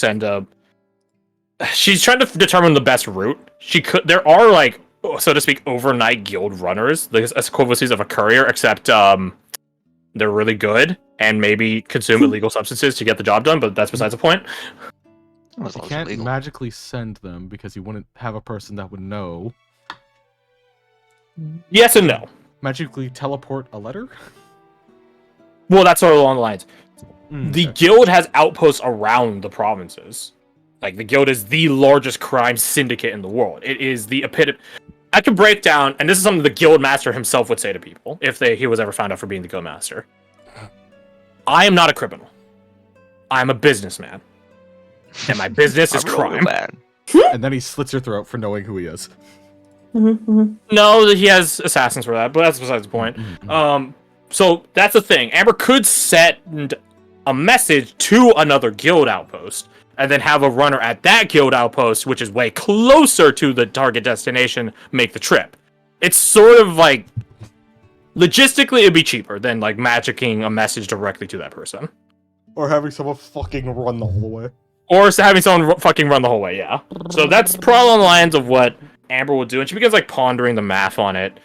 send a. She's trying to determine the best route. There are like, so to speak, overnight guild runners, the equivalencies of a courier, except they're really good and maybe consume illegal substances to get the job done. But that's besides the point. You can't magically send them because you wouldn't have a person that would know. Yes and no. Magically teleport a letter? Well, that's sort of along the lines. The Okay. guild has outposts around the provinces. Like, the guild is the largest crime syndicate in the world. It is the epitome. I could break down, and this is something the guild master himself would say to people if he was ever found out for being the guild master. I am not a criminal. I'm a businessman. And my business is crime. And then he slits your throat for knowing who he is. No, he has assassins for that, but that's besides the point. So that's the thing. Amber could send a message to another guild outpost, and then have a runner at that guild outpost, which is way closer to the target destination, make the trip. It's sort of like, logistically, it'd be cheaper than like magicking a message directly to that person. Or having someone fucking run the whole way. Or having someone fucking run the whole way, yeah. So that's probably on the lines of what Amber will do, and she begins like pondering the math on it.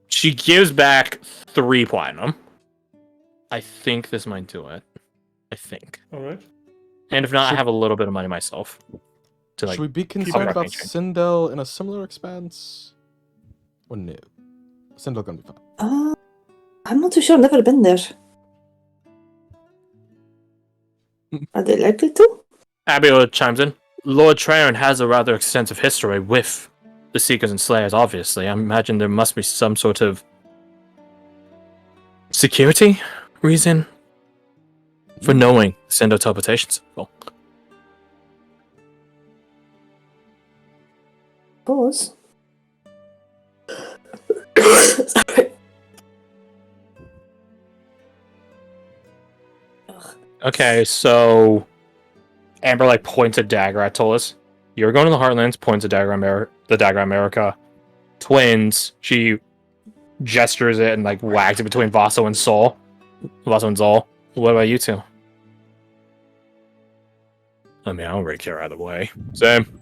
She gives back 3 platinum. I think this might do it. I think. Alright. And if not, I have a little bit of money myself. To, like, should we be concerned about change. Sindel in a similar expanse? Or no? Sindel gonna be fine. I'm not too sure. I've never been there. Are they likely to? Abigail chimes in. Lord Trayon has a rather extensive history with the Seekers and Slayers, obviously. I imagine there must be some sort of security reason for knowing Sendo teleportations. Well, Pause. Sorry. okay, so Amber like points a dagger at Tolis. You're going to the Heartlands, points a dagger at the dagger at America. Twins, she gestures it and like wags it between Vaso and Sol. Vaso and Zol. What about you two? I mean, I don't really care either way. Same.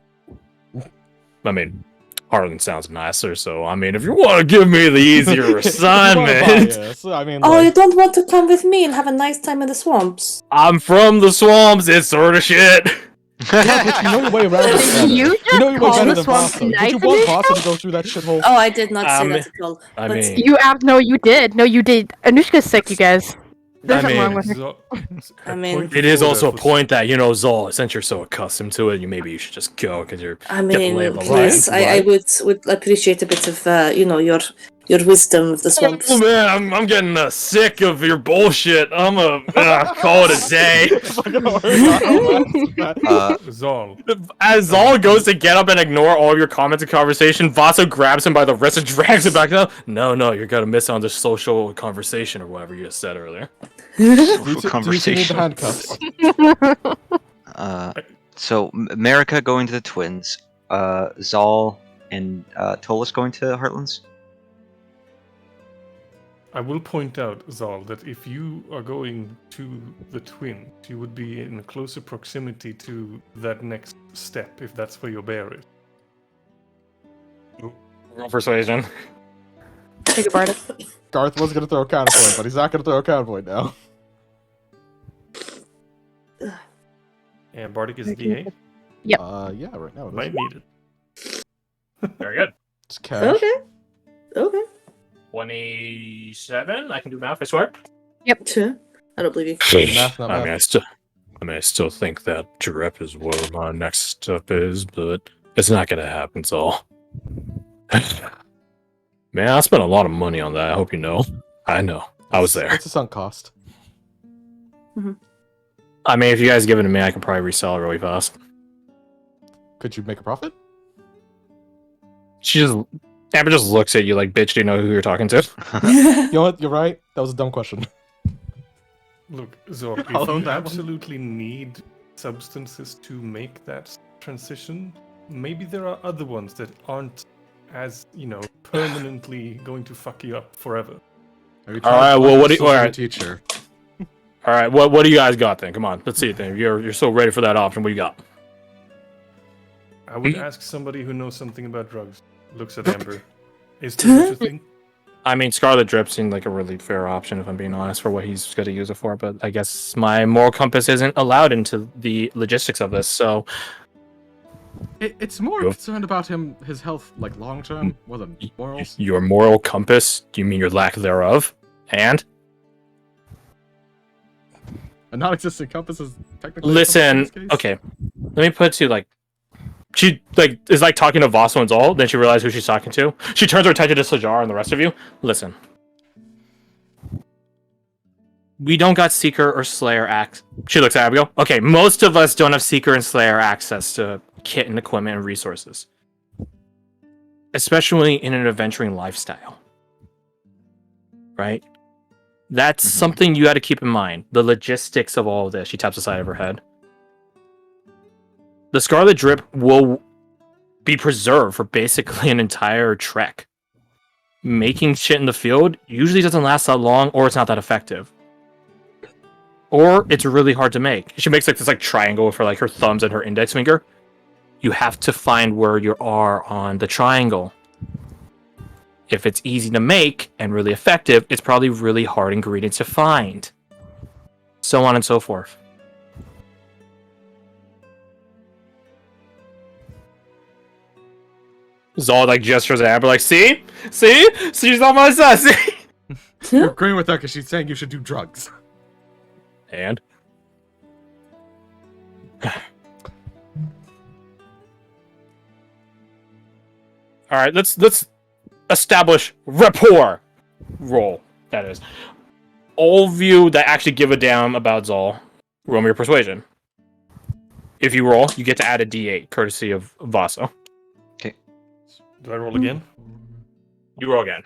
I mean, Heartland sounds nicer, so I mean, if you want to give me the easier assignment, I mean, Oh, you don't want to come with me and have a nice time in the swamps? I'm from the swamps. It's sort of shit. Yeah, but you know your way around it. You just know your way call better the than swamp Vasa. nice Did you want Vasa to go through that shithole? Oh, I did not say that at all. I But mean, You no, you did. No, you did. Anushka's sick, you guys. There's something wrong with her. I mean- it is also a point that, you know, Zol, since you're so accustomed to it, maybe you should just go because you're. I get the mean, lay of the please, land, I would appreciate a bit of, you know, your wisdom of the swamps. Oh man, I'm getting sick of your bullshit. I'm gonna call it a day. Zol. As Zol goes to get up and ignore all of your comments and conversation, Vaso grabs him by the wrist and drags him back up. No, you're gonna miss on the social conversation or whatever you just said earlier. Conversation. Handcuffs. So America going to the Twins, Zal and Tolis going to Heartlands. I will point out, Zal, that if you are going to the Twins, you would be in closer proximity to that next step, if that's where your bear is. Roll persuasion. Take a Bardic. Garth was gonna throw a counterpoint, but he's not gonna throw a counterpoint now. Yeah, Bardic is D8. Yep. Yeah, right now it is. Might need it. Very good. It's cash. Okay. 27. I can do math. I swear. Yep. Sure. I don't believe you. Math, not I math. mean, I still think that drip is where my next step is, but it's not gonna happen. So, man, I spent a lot of money on that. I hope you know. I know. I was there. What's the sunk cost? I mean, if you guys give it to me, I can probably resell it really fast. Could you make a profit? Amber just looks at you like, bitch, do you know who you're talking to? You know what? You're right. That was a dumb question. Look, Zor, if I'll own you that one. absolutely need substances to make that transition, maybe there are other ones that aren't as, permanently going to fuck you up forever. Are you All right, trying to well, find what do a you- all right. teacher? All right, what do you guys got then? Come on, let's see it then. You're so ready for that option. What do you got? I would ask somebody who knows something about drugs. Looks at Amber. Is there such a thing? I mean, Scarlet Drip seemed like a really fair option, if I'm being honest, for what he's going to use it for. But I guess my moral compass isn't allowed into the logistics of this. So It's more concerned about his health, like long term, more than morals. your moral compass? Do you mean your lack thereof? And A non-existent compass is technically. listen, in this case. okay, let me put it to you like. She is like talking to Vaso and Zol, then she realizes who she's talking to. She turns her attention to Sajar and the rest of you. Listen. We don't got Seeker or Slayer access. She looks at Abigail. Okay, most of us don't have Seeker and Slayer access to kit and equipment and resources. Especially in an adventuring lifestyle. Right? That's something you got to keep in mind. The logistics of all of this. She taps the side of her head. The Scarlet Drip will be preserved for basically an entire trek. Making shit in the field usually doesn't last that long, or it's not that effective. Or it's really hard to make. She makes like this triangle for like her thumbs and her index finger. You have to find where you are on the triangle. If it's easy to make and really effective, it's probably really hard ingredients to find. So on and so forth. Zol like gestures at Amber like, see? She's on my side, see? You're agreeing with her because she's saying you should do drugs. And? Alright, let's establish rapport. Roll, that is. All of you that actually give a damn about Zol, roll me your persuasion. If you roll, you get to add a d8, courtesy of Vaso. Do I roll again? You roll again.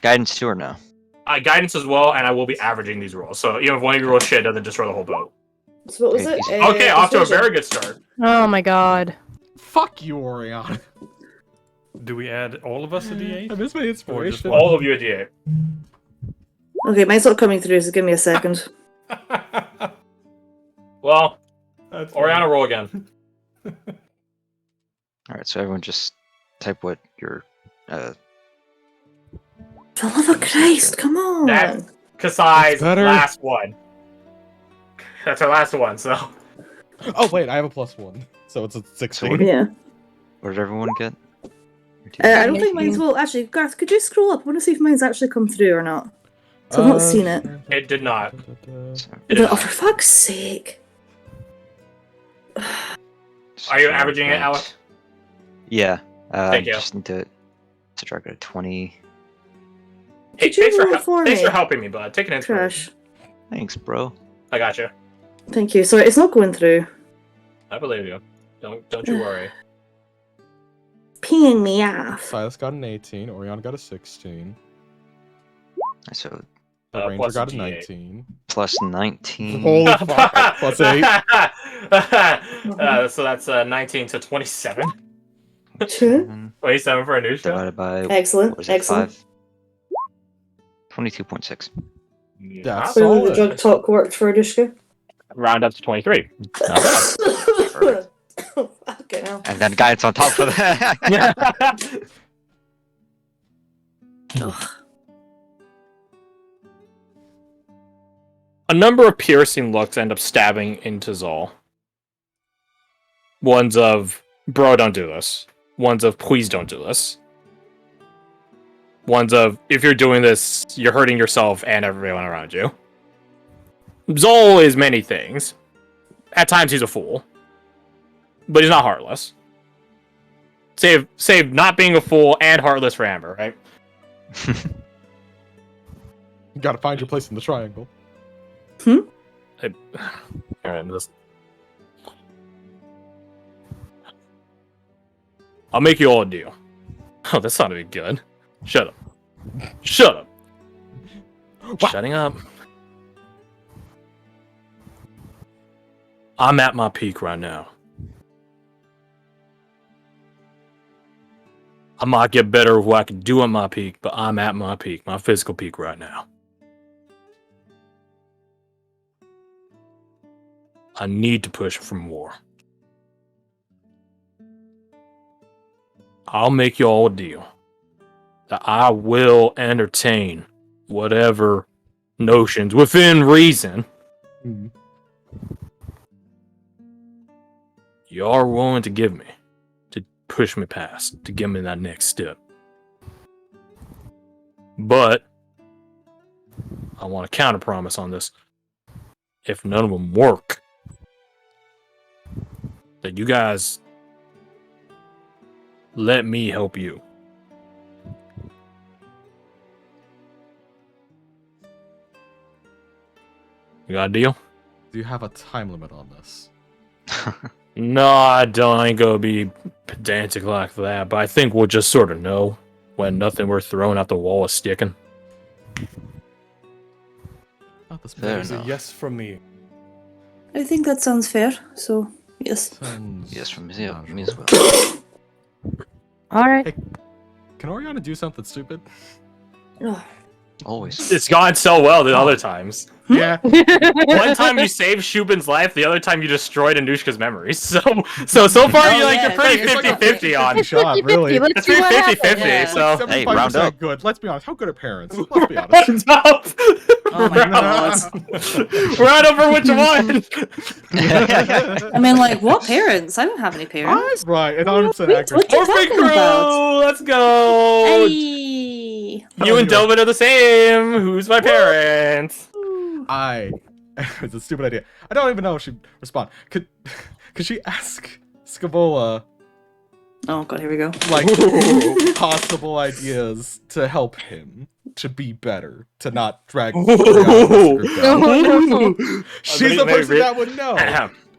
Guidance 2 or no? Guidance as well, and I will be averaging these rolls. So even if one of you rolls shit, it doesn't destroy the whole boat. So what was it? Okay, off to a persuasion. very good start. Oh my god. Fuck you, Orion. Do we add all of us a I d8? miss my inspiration. All of you a d8. Okay, mine's not coming through, so give me a second. Well, That's Oriana, roll again. Alright, so everyone just type what your For the love of Christ, come on! That's Kasai's better. last one. That's her last one, so. Oh wait, I have a +1, so it's a 16. what- Yeah. what did everyone get? I don't think mine's will. Actually, Garth, could you scroll up? I want to see if mine's actually come through or not. So I've not seen it. It did not. So, Oh, for fuck's sake. Are you averaging it, Alec? Yeah. Thank you. Just need to drag it at 20. Hey, Could you roll it for thanks me? for helping me, bud. Take an inspiration. Trash. Thanks, bro. I got you. Thank you. Sorry, it's not going through. I believe you. Don't you worry. Peeing me off. Silas got an 18, Orion got a 16, So the Ranger plus got a D8. 19. plus 19. Holy fuck, plus 8. So that's 19 to 27. 2. 27 for Anushka. Divided by Excellent. what was it, Excellent. 5? 22.6. That's Clearly the solid. drug talk worked for Adushka. Round up to 23. Not bad. Okay, now. And then guidance on top of that. A number of piercing looks end up stabbing into Zol. Ones of, bro, don't do this. Ones of, please don't do this. Ones of, if you're doing this, you're hurting yourself and everyone around you. Zol is many things. At times he's a fool. But he's not heartless. Save not being a fool and heartless for Amber, right? You gotta find your place in the triangle. Alright, I'll make you all a deal. Oh, that sounded good. Shut up. Shut up. What? Shutting up. I'm at my peak right now. I might get better with what I can do at my peak, but I'm at my peak, my physical peak right now. I need to push for more. I'll make you all a deal that I will entertain whatever notions within reason you are willing to give me to push me past, to give me that next step. But I want a counter promise on this. If none of them work, that you guys let me help you. You got a deal? Do you have a time limit on this? No, I don't. I ain't gonna be pedantic like that, but I think we'll just sort of know when nothing worth throwing out the wall is sticking. Not this Fair It's a enough. yes from me. I think that sounds fair. So yes. Sounds Yes, from me logical. as well. Alright. Can Oriana do something stupid? Oh, Always. It's gone so well the other times. Yeah. One time you saved Shubin's life, the other time you destroyed Anushka's memories. So far Oh, you're yeah, pretty it's like a 50-50 on. Shot, really. Let's It's see pretty what 50-50, happens. Yeah. so Hey, round 75% up. good. Let's be honest. How good are parents? Let's be honest. Stop. oh my god. Round over which one? I mean, like, what parents? I don't have any parents. Right, and 100% accurate. What you Perfect talking about? crew! Let's go! Hey. You and Delvin are the same! Who's my parents? It's a stupid idea. I don't even know if she'd respond. Could she ask Scabola, Oh god, here we go. like, possible ideas to help him to be better, to not drag Oriana's group down? No. She's the person that would know.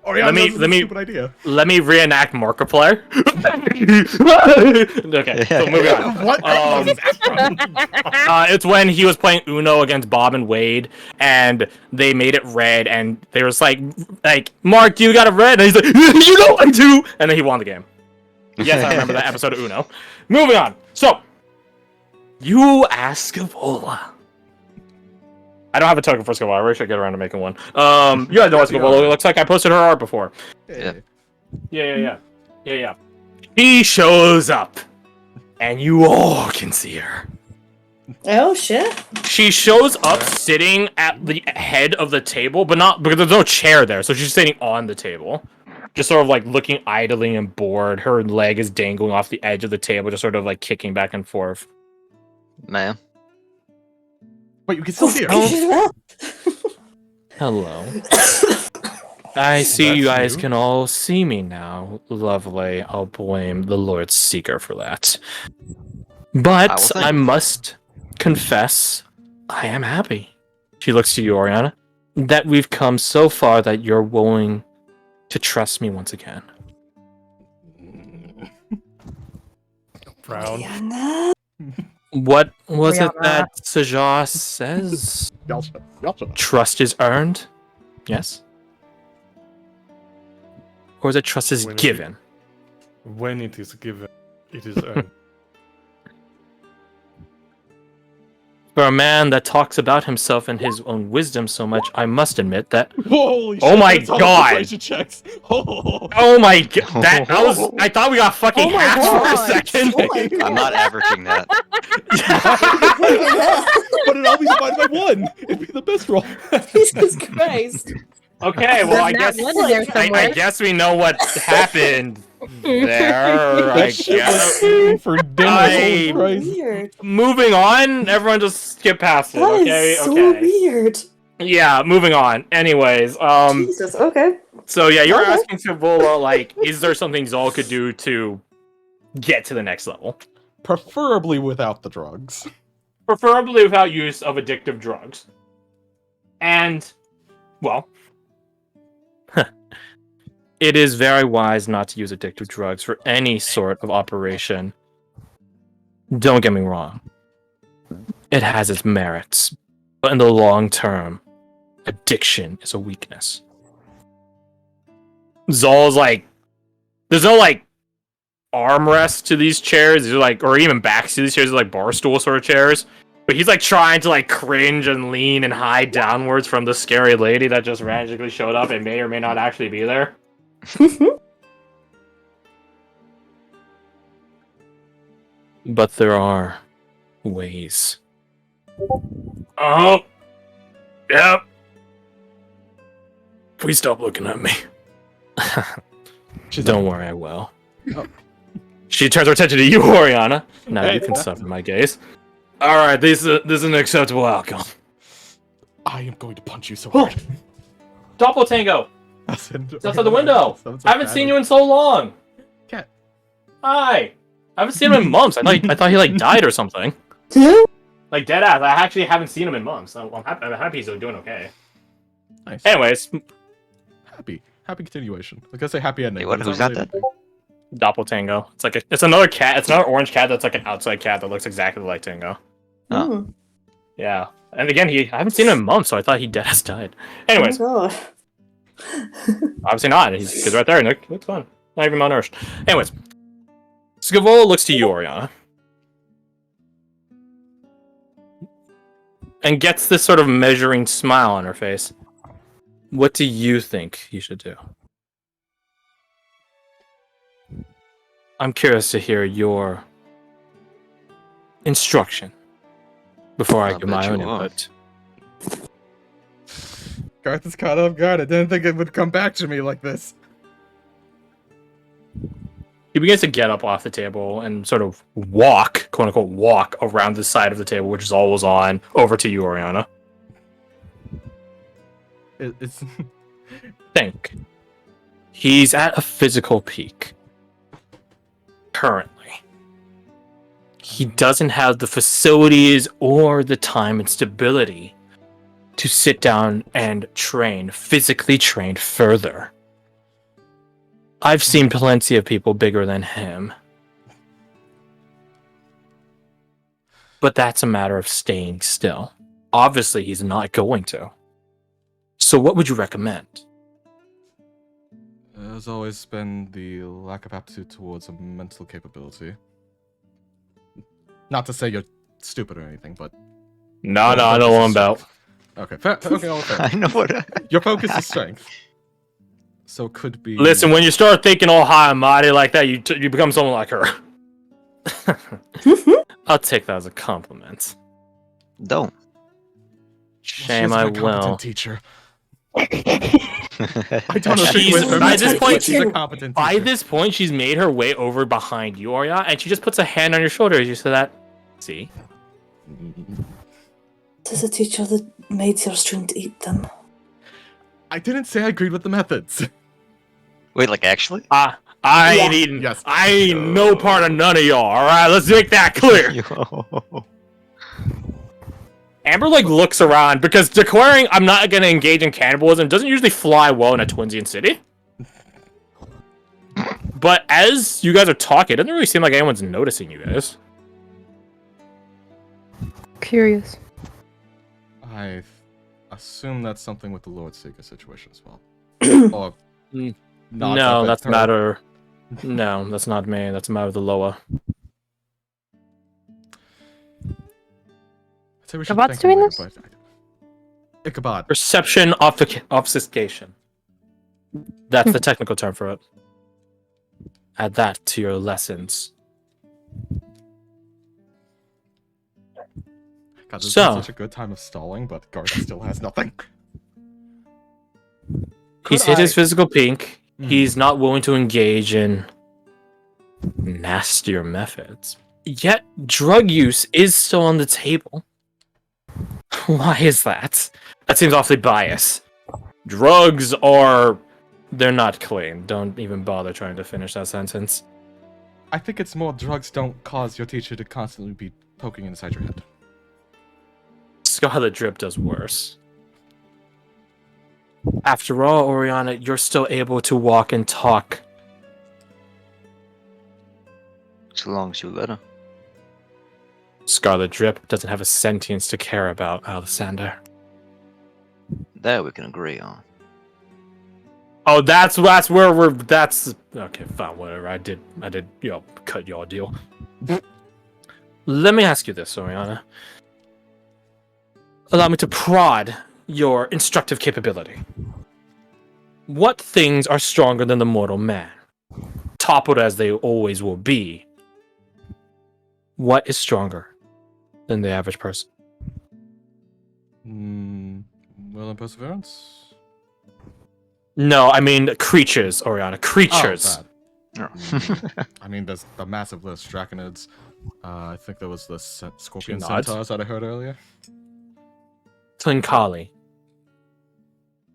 Oriana knows it's a stupid idea. Let me reenact Markiplier. Okay, so moving on. What? It's when he was playing Uno against Bob and Wade, and they made it red, and they was like, Mark, you got it red, and he's like, you know I do, and then he won the game. Yes, I remember that episode of Uno. Moving on. So, you ask Scabola. I don't have a token for Scabola. I really should get around to making one. You guys know what Scabola looks like. I posted her art before. Yeah. Yeah. She shows up, and you all can see her. Oh shit. She shows up sitting at the head of the table, but not because there's no chair there, so she's sitting on the table. Just sort of like looking idly and bored. Her leg is dangling off the edge of the table, just sort of like kicking back and forth. Man. But you can still see her. Hello. I see That's you guys you. can all see me now. Lovely. I'll blame the Lord Seeker for that. But well, thank I you. must confess, I am happy. She looks to you, Oriana, that we've come so far that you're willing to trust me once again. Proud. Diana. What was it Oriana. that Sajar says? Yalcha. Trust is earned? Yes? Or is it trust is When it- given? When it is given, it is earned. For a man that talks about himself and his own wisdom so much, I must admit that. Holy Oh shit, my that's all God. persuasion checks. Oh. Oh my god! I thought we got fucking Oh my hacked for a God. second. Oh my I'm not averaging that. But it'd all be divided by 1. It'd be the best roll. Jesus Christ. Okay, well I There's guess not one in there I somewhere. guess we know what happened there. I That shit guess. was for dinner. I- Holy Christ. Weird. Moving on, everyone just skip past it. That is Okay, so okay. weird. Yeah, moving on. Anyways, Jesus. Okay. so yeah, you're Okay. asking Savola, like, is there something Zol could do to get to the next level? Preferably without the drugs. Preferably without use of addictive drugs. And, well, it is very wise not to use addictive drugs for any sort of operation. Don't get me wrong. It has its merits. But in the long term, addiction is a weakness. Zol's like, there's no like armrest to these chairs. These are like, or even backs to these chairs, like bar stool sort of chairs. But he's like trying to like cringe and lean and hide downwards from the scary lady that just randomly showed up and may or may not actually be there. But there are ways. Oh, yep. Please stop looking at me. Don't worry, I will. Oh. She turns her attention to you, Oriana. Now Hey. you can suffer my gaze. Alright, this is an acceptable outcome. I am going to punch you so hard. Doppeltango! That's Outside the window! I haven't seen you in so long! Cat. Hi! I haven't seen him in months. I thought he like died or something. Like dead ass. I actually haven't seen him in months. I'm happy he's doing okay. Nice. Anyways, Happy continuation. I was gonna say happy ending. Wait, what? but Who's it's not that really Doppeltango. It's another cat. It's another orange cat that's like an outside cat that looks exactly like Tango. Oh. Yeah. And again, I haven't seen him in months, so I thought he dead ass died. Anyways, Oh, obviously not. He's right there. Nick looks fine. Not even malnourished. Anyways, Scavola looks to you, Oriana, and gets this sort of measuring smile on her face. What do you think you should do? I'm curious to hear your instruction before I I give my bet own you are. input. Garth is caught off guard. I didn't think it would come back to me like this. He begins to get up off the table and sort of walk, quote unquote, walk around the side of the table, which is always on, over to you, Oriana. It's Think. He's at a physical peak. Currently. He doesn't have the facilities or the time and stability to sit down and physically train further. I've seen plenty of people bigger than him. But that's a matter of staying still. Obviously, he's not going to. So what would you recommend? There's always been the lack of aptitude towards a mental capability. Not to say you're stupid or anything, but No, I know what I'm about. okay, fair. Okay, all fair. I know what. Your focus is strength, so it could be. Listen, when you start thinking all high and mighty like that, you become someone like her. I'll take that as a compliment. Don't. Shame She's I a competent will. teacher. I don't agree She's- with her. by this but point- she's a competent By teacher. this point, she's made her way over behind you, Arya, and she just puts a hand on your shoulder as you say that. See? this is a teacher that made your student eat them. I didn't say I agreed with the methods. Wait, like actually? I ain't Yeah. eating. Yes. I ain't no part of none of y'all. All right, let's make that clear. Yo. Amber like looks around because declaring I'm not gonna engage in cannibalism doesn't usually fly well in a Twinsian city. But as you guys are talking, it doesn't really seem like anyone's noticing you guys. Curious. I assume that's something with the Lord Seeker situation as well. Or Mm. not No, but that's a her- matter. No, that's not me. That's a matter of the Loa. I'd say we should Ichabod's thank him doing later, this? but Ichabod. Perception obfuscation. That's the technical term for it. Add that to your lessons. God, this So- is such a good time of stalling, but Garth still has nothing. He's Could hit his I- physical peak. Mhm. He's not willing to engage in nastier methods. Yet, drug use is still on the table. Why is that? That seems awfully biased. Drugs are... They're not clean. Don't even bother trying to finish that sentence. I think it's more drugs don't cause your teacher to constantly be poking inside your head. Scarlet Drip does worse. After all, Oriana, you're still able to walk and talk. So long as you let her. Scarlet Drip doesn't have a sentience to care about, Alexander. That we can agree on. Oh, that's where we're. That's okay. Fine, whatever. I did. Cut y'all deal. Let me ask you this, Oriana. allow me to prod your instructive capability. What things are stronger than the mortal man? Toppled as they always will be. What is stronger than the average person? Will and perseverance? No, I mean creatures, Oriana. Creatures. Oh, that. I mean, there's the massive list. Draconids. I think there was the scorpion She nods. centaurs that I heard earlier. Tlinkali.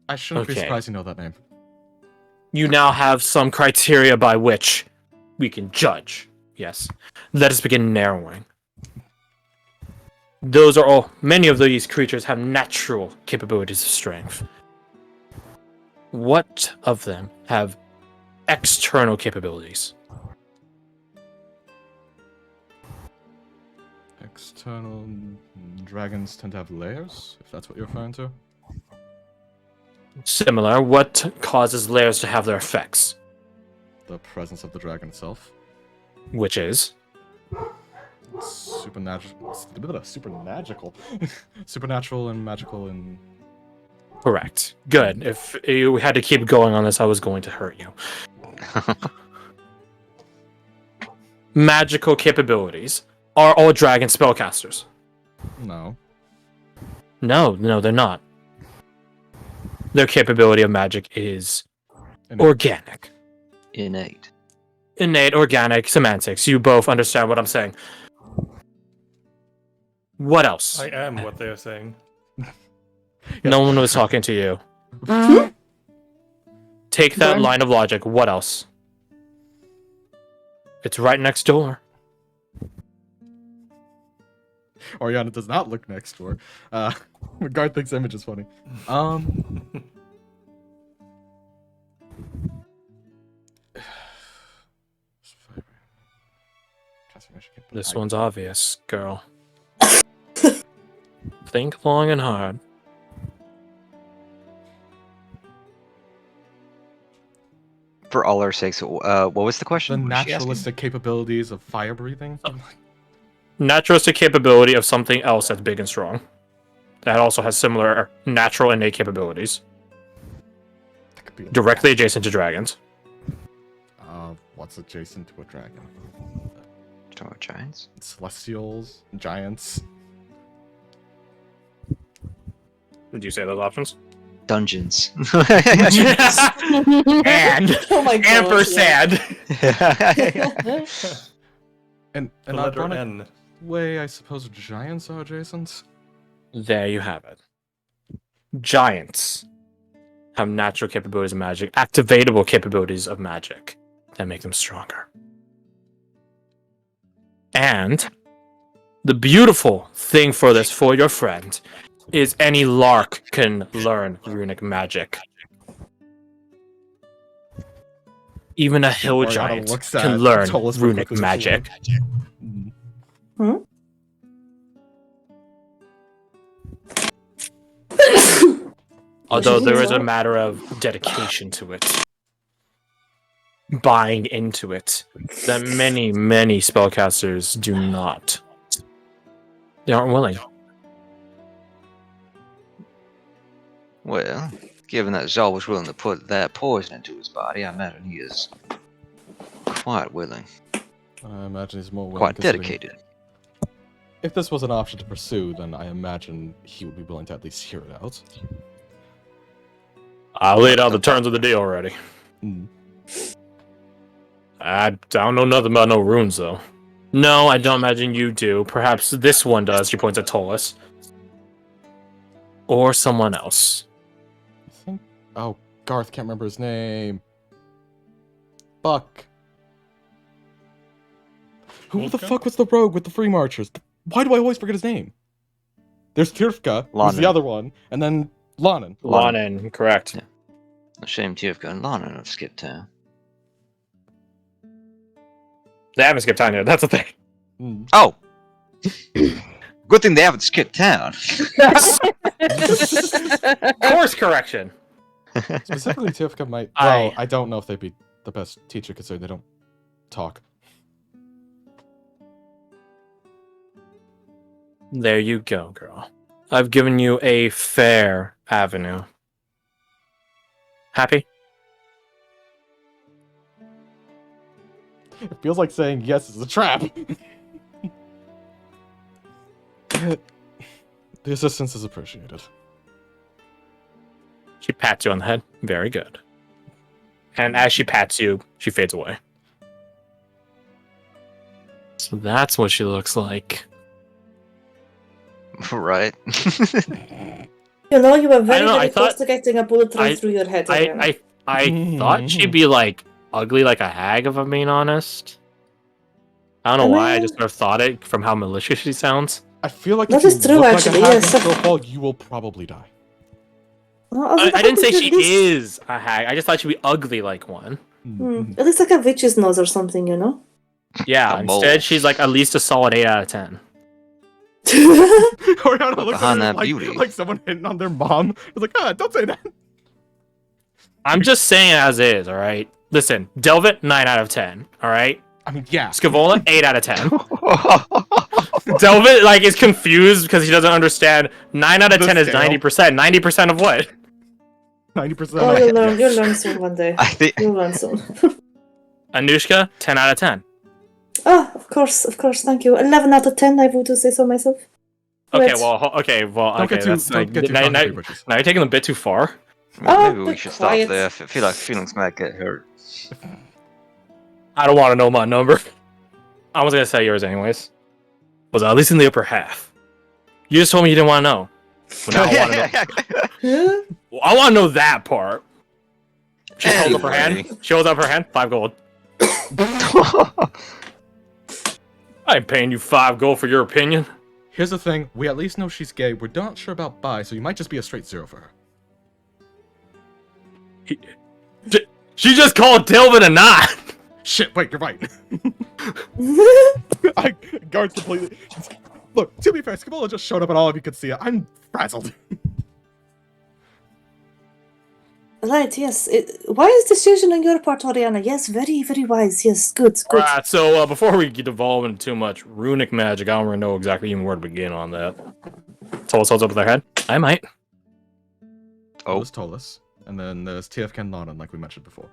I shouldn't be Okay. surprised you know that name. You now have some criteria by which we can judge. Yes. Let us begin narrowing. Those are all. Many of these creatures have natural capabilities of strength. What of them have external capabilities? External dragons tend to have layers, if that's what you're referring to. Similar. What causes layers to have their effects? The presence of the dragon itself. Which is? Supernatural. Supernatural and magical and. Correct. Good. If you had to keep going on this, I was going to hurt you. Magical capabilities. Are all dragon spellcasters? No. No, they're not. Their capability of magic is organic. Innate. Innate, organic, semantics. You both understand what I'm saying. What else? I am what they are saying. No one was talking to you. Take that Burn. line of logic. What else? It's right next door. Oriana does not look next door. Guard thinks image is funny. This one's obvious, girl. Think long and hard. For all our sakes, what was the The question? What was she asking? naturalistic capabilities of fire breathing. Naturalistic capability of something else that's big and strong. That also has similar natural innate capabilities. That could be Directly adjacent to dragons. What's adjacent to a dragon? Talking about giants? Celestials, giants. Did you say those options? Dungeons. And Oh my god. ampersand. And The an letter ironic N. way, I suppose giants are adjacent. There you have it. Giants have natural capabilities of magic, activatable capabilities of magic that make them stronger. And the beautiful thing for this, for your friend, is any lark can learn runic magic. Even a hill Oriana giant looks at can learn Tolis with runic Inquisition. magic. Although there is a matter of dedication to it. Buying into it. That many, many spellcasters do not. They aren't willing. Well, given that Zal was willing to put that poison into his body, I imagine he is quite willing, I imagine he's more willing. quite considering- dedicated. If this was an option to pursue, then I imagine he would be willing to at least hear it out. I laid out the terms of the deal already. Mm. I don't know nothing about no runes, though. No, I don't imagine you do. Perhaps this one does, she points at Tolis. Or someone else. I think. Oh, Garth can't remember his name. Fuck. Who the Volka? fuck was the rogue with the free marchers? Why do I always forget his name? There's Tirfka, who's the Lanen. other one, and then Lanen. Lanen, correct. Yeah. A shame Tivka and Lana have skipped town. They haven't skipped time yet, that's the thing. Mm. Oh! Good thing they haven't skipped town. Course correction. Specifically, Tirfka might. I- Well, I don't know if they'd be the best teacher considering they don't talk. There you go, girl. I've given you a fair avenue. Happy? It feels like saying yes is a trap. The assistance is appreciated. She pats you on the head. Very good. And as she pats you, she fades away. So that's what she looks like. Right. You know, you were very, know, I very close thought- to getting a bullet right through your head. Ariana. I thought she'd be like ugly like a hag, if I'm being honest. I don't know why, I just sort of thought it from how malicious she sounds. I feel like That if is you true, look actually, like a hag yes. in Snowfall, you will probably die. Well, I didn't say she at least, is a hag, I just thought she'd be ugly like one. At least like a witch's nose or something, you know? Yeah, A instead mole. she's like at least a solid 8 out of 10. Oriana looks Behind at her that like, beauty. like someone hitting on their mom. It's like, don't say that. I'm just saying it as is, alright? Listen, Delvit, 9 out of 10, alright? I mean, yeah. Scavola, 8 out of 10. Delvit, like, is confused because he doesn't understand 9 out of The 10 is scale. 90%. 90% of what? 90%. Oh, you'll learn soon one day. I think You'll learn soon. Anushka, 10 out of 10. Oh, of course, thank you. 11 out of 10, I would say so myself. Okay, Right. well, Don't okay, get too, that's don't like, get too now, strong now, with your britches. now you're taking a bit too far. Oh, maybe we but should quiet. stop there. I feel like feelings might get hurt. I don't want to know my number. I was gonna say yours anyways. Was at least in the upper half. You just told me you didn't want to know. But now I want to know. Huh? Well, I want to know that part. She holds up her Anyway. hand. She holds up her hand. 5 gold. I ain't paying you 5 gold for your opinion. Here's the thing, we at least know she's gay. We're not sure about bi, so you might just be a straight 0 for her. She just called Delvin a knot. Shit, wait, you're right. Guards completely... Look, to be fair, Scabola just showed up and all of you could see it. I'm frazzled. Right, yes. Wise decision on your part, Oriana. Yes, very, very wise. Yes, good. Alright, so before we get involved into too much runic magic, I don't really know exactly even where to begin on that. Tolos holds up their head. I might. Oh. There's Tolis, and then there's TFK and Lanan, like we mentioned before.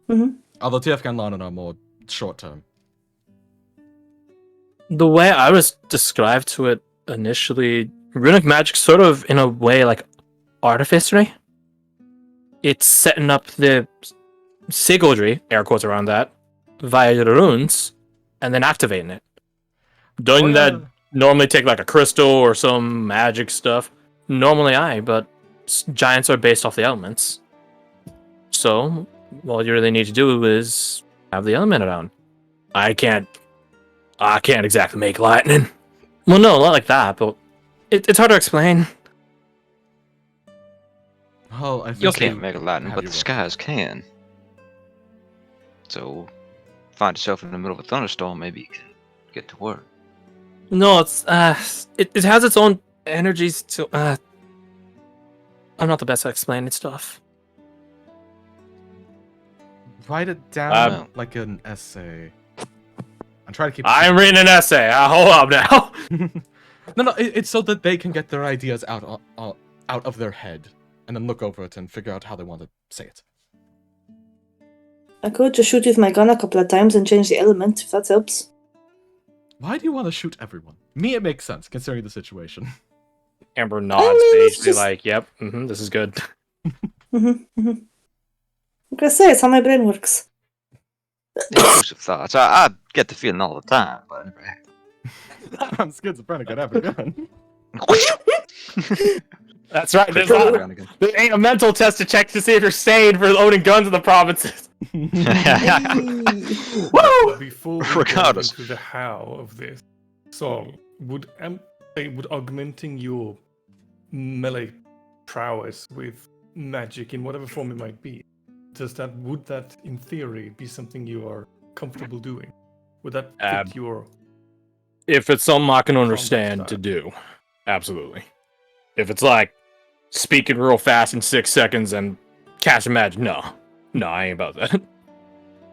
Mhm. Although TFK and Lanan are more short-term. The way I was described to it initially, runic magic sort of in a way like artificery. It's setting up the sigildry, air quotes around that, via the runes, and then activating it. Doing that normally take like a crystal or some magic stuff. Normally but giants are based off the elements. So, all you really need to do is have the element around. I can't exactly make lightning. Well, no, not like that, but it's hard to explain. Oh, I think You can't make a lightning, have but you the roll. skies can. So, find yourself in the middle of a thunderstorm, maybe you can get to work. No, it's it has its own energies to I'm not the best at explaining stuff. Write it down Um, like an essay. I'm trying to keep. I'm reading an essay. Hold up now. No, it's so that they can get their ideas out of their head, and then look over it and figure out how they want to say it. I could just shoot with my gun a couple of times and change the element, if that helps. Why do you want to shoot everyone? Me, it makes sense considering the situation. Amber nods, mean, it's basically just- like, "Yep, this is good." I'm gonna say it's how my brain works. Intrusive thoughts. I get the feeling all the time, but I never have. I'm schizophrenic. I'd have a gun. That's right. There's, Quick, not, around again. there ain't a mental test to check to see if you're sane for owning guns in the provinces. Woo! Before we Regardless. go into the how of this, so would augmenting your melee prowess with magic in whatever form it might be, would that in theory be something you are comfortable doing? Would that fit your If it's something I can Combat understand to style. do, absolutely. If it's like speaking real fast in 6 seconds and casting magic, no, I ain't about that.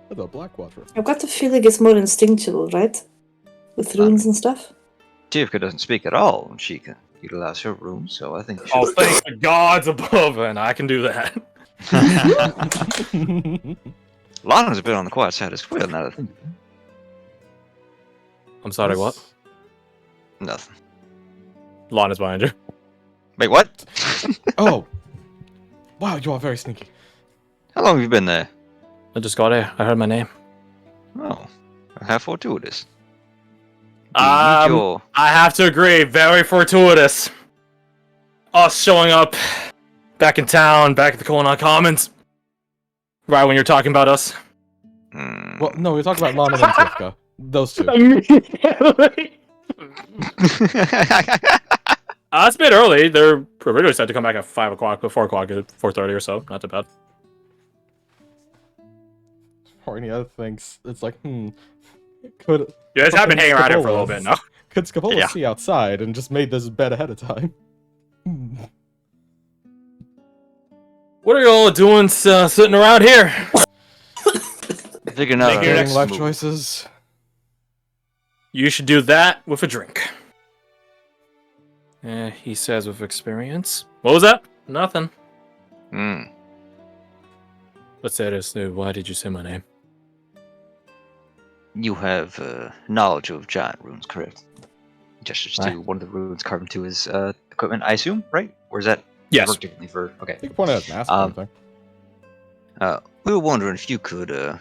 The Blackwater. I've got the feeling it's more instinctual, right? With runes and stuff. Tivka doesn't speak at all, and she can utilize her room, so I think. Oh, thank the gods above, and I can do that. Lana's a bit on the quiet side as well. Now that I think. I'm sorry, what? Nothing. Lana's behind you. Wait, what? Oh. Wow, you are very sneaky. How long have you been there? I just got here. I heard my name. Oh, how fortuitous. I have to agree. Very fortuitous. Us showing up back in town, back at the Colon Commons. Right when you're talking about us. Well, no, we're talking about Lana and Tifka. Those two. It's a bit early. They're originally said to come back at 5 o'clock, 4 o'clock, 4:30 or so. Not too bad. Or any other things. It's like, could... You guys have been hanging around here for a little bit now. Could Scapola see outside and just made this bed ahead of time? What are you all doing sitting around here? Figuring out our Making next life move. choices. You should do that with a drink. He says with experience. What was that? Nothing. Let's say this, dude. Why did you say my name? You have knowledge of giant runes, correct? Gestures to Right. one of the runes carved into his equipment, I assume, right? Or is that Yes. work differently for? Okay. You can point out mask or anything. We were wondering if you could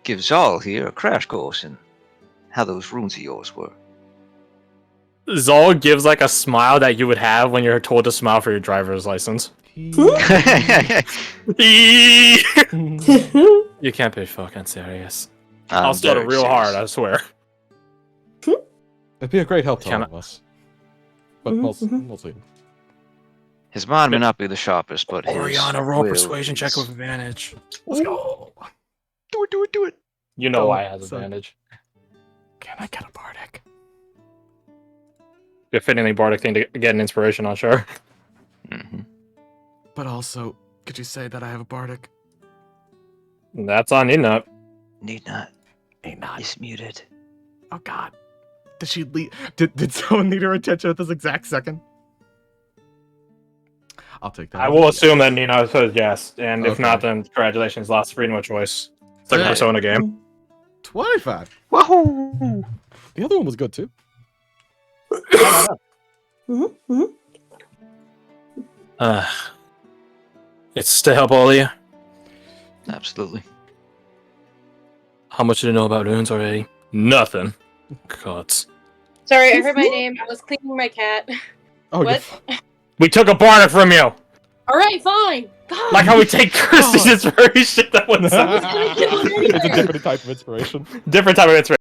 give Zal here a crash course in how those runes of yours were. Zol gives like a smile that you would have when you're told to smile for your driver's license. You can't be fucking serious. I'll stutter very real serious. hard, I swear. It'd be a great help to all Cannot- of us. But we'll see. His mind may not be the sharpest, but his Oriana, roll will persuasion check is- with advantage. Let's go. Do it. You know Oh, why it has so- advantage. Can I get a bardic? Be a fittingly bardic thing to get an inspiration on, sure. Mhm. But also, could you say that I have a bardic? That's on you, not. Need not. Ain't not. Is muted. Oh God. Did she lead? Did someone need her attention at this exact second? I'll take that. I will assume that Nina says yes, and if Okay. not, then congratulations, lost freedom of choice. It's like a Hey. Persona game. 25. Wahoo! The other one was good too. It's to help all of you. Absolutely. How much do you know about runes already? Nothing. Gods. Sorry, I heard my name. I was cleaning my cat. Oh, What? We took a bardic from you! All right, fine. God. Like how we take Kirsty's inspiration, that one's it's a different type of inspiration. different type of inspiration.